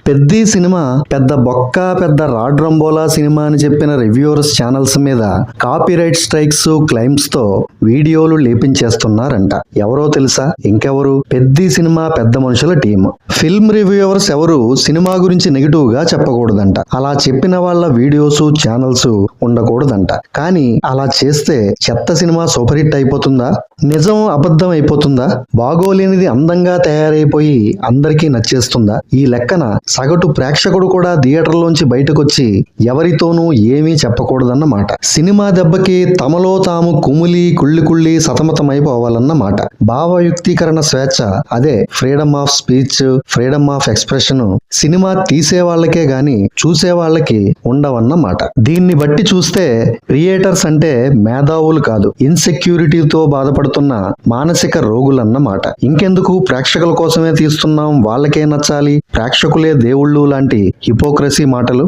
Peddi cinema పెద్ద బొక్క పెద్ద రాడ్ రంబోలా సినిమా అని చెప్పిన రివ్యూవర్స్ ఛానల్స్ మీద కాపీరైట్ స్ట్రైక్స్ క్లైమ్స్ తో వీడియోలు లేపించేస్తున్నారంట. ఎవరో తెలుసా? ఇంకెవరు? పెద్ది సినిమా పెద్ద మనుషుల టీం. ఫిల్మ్ రివ్యూవర్స్ ఎవరు సినిమా గురించి నెగిటివ్ గా చెప్పకూడదంట. అలా చెప్పిన వాళ్ళ వీడియోస్ ఛానల్స్ ఉండకూడదంట. కానీ అలా చేస్తే చెత్త సినిమా సూపర్ హిట్ అయిపోతుందా? నిజం అబద్ధం అయిపోతుందా? బాగోలేనిది అందంగా తయారైపోయి అందరికీ నచ్చేస్తుందా? ఈ లెక్కన సగటు ప్రేక్షకుడు కూడా థియేటర్లోంచి బయటకొచ్చి ఎవరితోనూ ఏమీ చెప్పకూడదన్నమాట. సినిమా దెబ్బకి తమలో తాము కుమిలి కుళ్ళి సతమతమైపోవాలన్నమాట. భావయుక్తీకరణ స్వేచ్ఛ, అదే freedom of speech, freedom of expression cinema తీసే వాళ్ళకే గాని చూసే వాళ్ళకి ఉండవన్నమాట. దీన్ని బట్టి చూస్తే క్రియేటర్స్ అంటే మేధావులు కాదు, ఇన్సెక్యూరిటీతో బాధపడుతున్న మానసిక రోగులన్నమాట. ఇంకెందుకు ప్రేక్షకుల కోసమే తీస్తున్నాం, వాళ్ళకే నచ్చాలి, ప్రేక్షకులే దేవుళ్ళు లాంటి హిపోక్రసీ మాటలు.